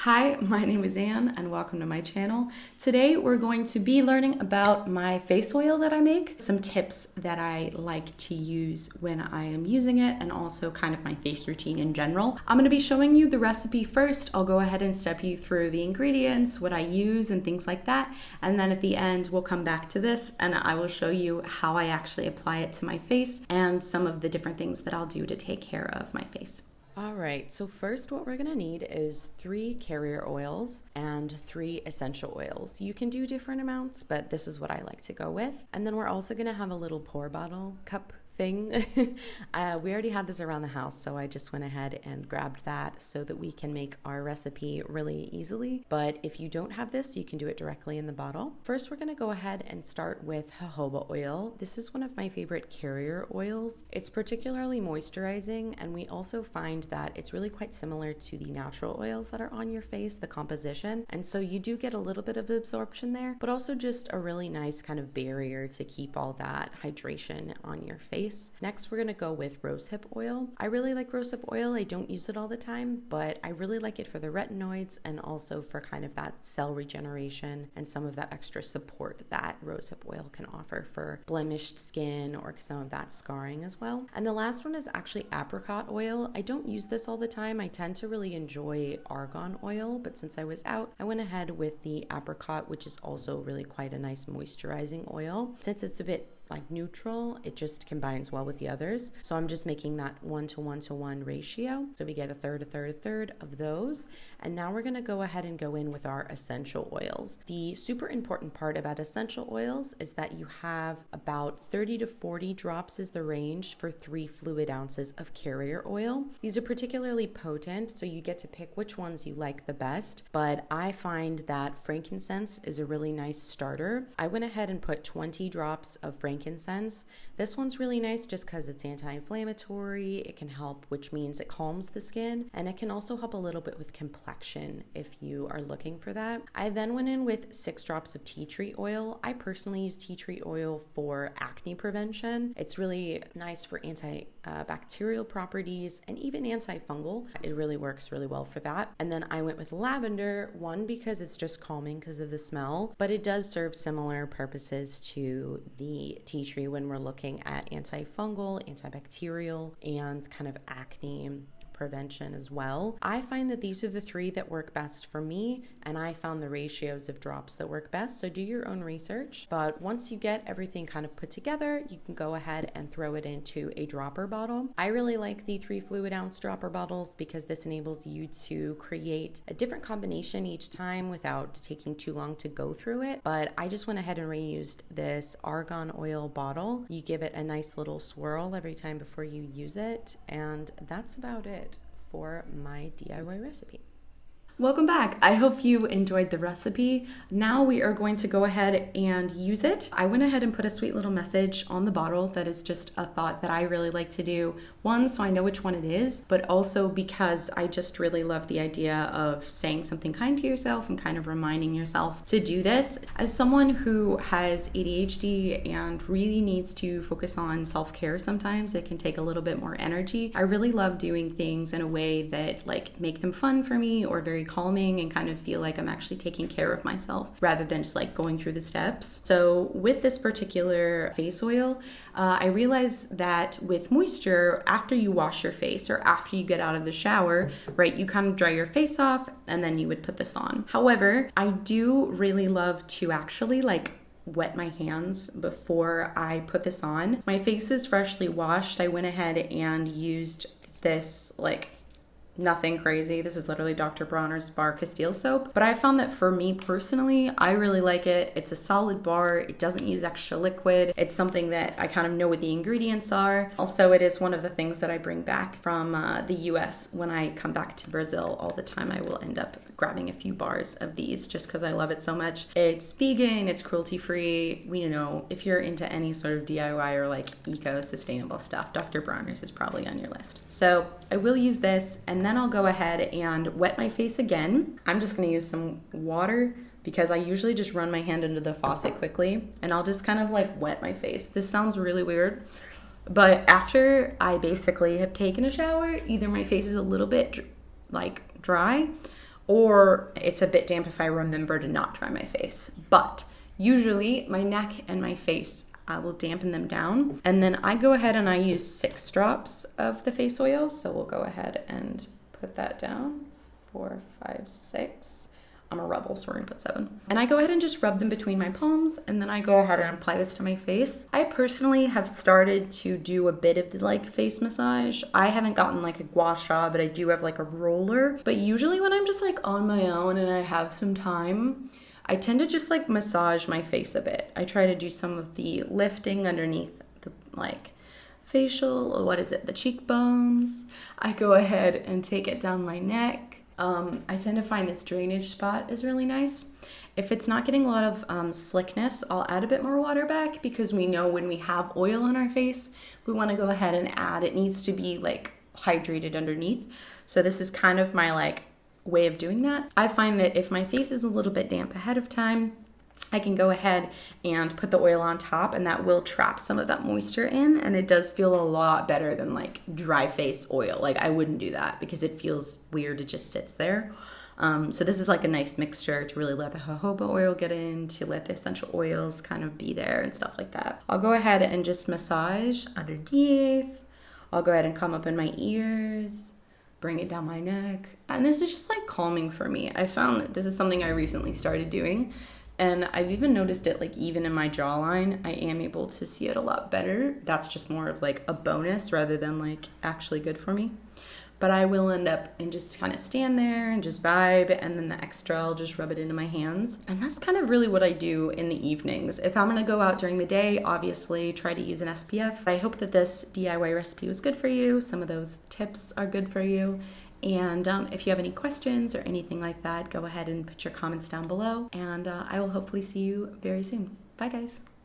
Hi, my name is Anne and welcome to my channel. Today we're going to be learning about my face oil that I make, some tips that I like to use when I am using it, and also kind of my face routine in general. I'm going to be showing you the recipe first. I'll go ahead and step you through the ingredients, what I use and things like that, and then at the end we'll come back to this and I will show you how I actually apply it to my face and some of the different things that I'll do to take care of my face. All right, so first what we're gonna need is 3 carrier oils and 3 essential oils. You can do different amounts, but this is what I like to go with. And then we're also gonna have a little pour bottle cup thing. We already had this around the house, so I just went ahead and grabbed that so that we can make our recipe really easily. But if you don't have this, you can do it directly in the bottle. First, we're gonna go ahead and start with jojoba oil. This is one of my favorite carrier oils. It's particularly moisturizing, and we also find that it's really quite similar to the natural oils that are on your face, the composition. And so you do get a little bit of absorption there, but also just a really nice kind of barrier to keep all that hydration on your face. Next, we're gonna go with rosehip oil. I really like rosehip oil. I don't use it all the time, but I really like it for the retinoids and also for kind of that cell regeneration and some of that extra support that rosehip oil can offer for blemished skin or some of that scarring as well. And the last one is actually apricot oil. I don't use this all the time. I tend to really enjoy argan oil, but since I was out, I went ahead with the apricot, which is also really quite a nice moisturizing oil. Since it's a bit like neutral, it just combines well with the others. So I'm just making that 1:1:1 ratio. So we get a third of those. And now we're gonna go ahead and go in with our essential oils. The super important part about essential oils is that you have about 30 to 40 drops is the range for 3 fluid ounces of carrier oil. These are particularly potent, so you get to pick which ones you like the best. But I find that frankincense is a really nice starter. I went ahead and put 20 drops of frankincense. This one's really nice just because it's anti-inflammatory. It can help, which means it calms the skin, and it can also help a little bit with complexion if you are looking for that. I then went in with 6 drops of tea tree oil. I personally use tea tree oil for acne prevention. It's really nice for antibacterial properties and even antifungal. It really works really well for that. And then I went with lavender, one because it's just calming because of the smell, but it does serve similar purposes to the tea tree when we're looking at antifungal, antibacterial, and kind of acne prevention as well. I find that these are the 3 that work best for me, and I found the ratios of drops that work best, so do your own research. But once you get everything kind of put together, you can go ahead and throw it into a dropper bottle. I really like the 3 fluid ounce dropper bottles because this enables you to create a different combination each time without taking too long to go through it. But I just went ahead and reused this argan oil bottle. You give it a nice little swirl every time before you use it, and that's about it for my DIY recipe. Welcome back. I hope you enjoyed the recipe. Now we are going to go ahead and use it. I went ahead and put a sweet little message on the bottle that is just a thought that I really like to do. One, so I know which one it is, but also because I just really love the idea of saying something kind to yourself and kind of reminding yourself to do this. As someone who has ADHD and really needs to focus on self-care sometimes, it can take a little bit more energy. I really love doing things in a way that like make them fun for me or very calming and kind of feel like I'm actually taking care of myself rather than just like going through the steps. So with this particular face oil, I realized that with moisture, after you wash your face or after you get out of the shower, right, you kind of dry your face off and then you would put this on. However, I do really love to actually like wet my hands before I put this on. My face is freshly washed. I went ahead and used this like nothing crazy. This is literally Dr. Bronner's Bar Castile soap. But I found that for me personally, I really like it. It's a solid bar. It doesn't use extra liquid. It's something that I kind of know what the ingredients are. Also, it is one of the things that I bring back from the US when I come back to Brazil all the time. I will end up grabbing a few bars of these just because I love it so much. It's vegan, it's cruelty-free. We know if you're into any sort of DIY or like eco-sustainable stuff, Dr. Bronner's is probably on your list. So I will use this and then I'll go ahead and wet my face again. I'm just gonna use some water because I usually just run my hand into the faucet quickly and I'll just kind of like wet my face. This sounds really weird, but after I basically have taken a shower, either my face is a little bit like dry or it's a bit damp if I remember to not dry my face. But usually my neck and my face, I will dampen them down. And then I go ahead and I use 6 drops of the face oil. So we'll go ahead and put that down. 4, 5, 6. I'm a rebel, so we're gonna put 7. And I go ahead and just rub them between my palms, and then I go ahead and apply this to my face. I personally have started to do a bit of the like face massage. I haven't gotten like a gua sha, but I do have like a roller. But usually when I'm just like on my own and I have some time, I tend to just like massage my face a bit. I try to do some of the lifting underneath the like facial, what is it, the cheekbones. I go ahead and take it down my neck. I tend to find this drainage spot is really nice. If it's not getting a lot of slickness, I'll add a bit more water back, because we know when we have oil on our face, we want to go ahead and add. It needs to be like hydrated underneath. So this is kind of my like way of doing that. I find that if my face is a little bit damp ahead of time, I can go ahead and put the oil on top, and that will trap some of that moisture in, and it does feel a lot better than like dry face oil. Like I wouldn't do that because it feels weird, it just sits there. So this is like a nice mixture to really let the jojoba oil get in, to let the essential oils kind of be there and stuff like that. I'll go ahead and just massage underneath. I'll go ahead and come up in my ears, bring it down my neck. And this is just like calming for me. I found that this is something I recently started doing. And I've even noticed it like even in my jawline, I am able to see it a lot better. That's just more of like a bonus rather than like actually good for me. But I will end up and just kind of stand there and just vibe, and then the extra I'll just rub it into my hands. And that's kind of really what I do in the evenings. If I'm gonna go out during the day, obviously try to use an SPF. I hope that this DIY recipe was good for you. Some of those tips are good for you. And if you have any questions or anything like that, go ahead and put your comments down below, and I will hopefully see you very soon. Bye guys.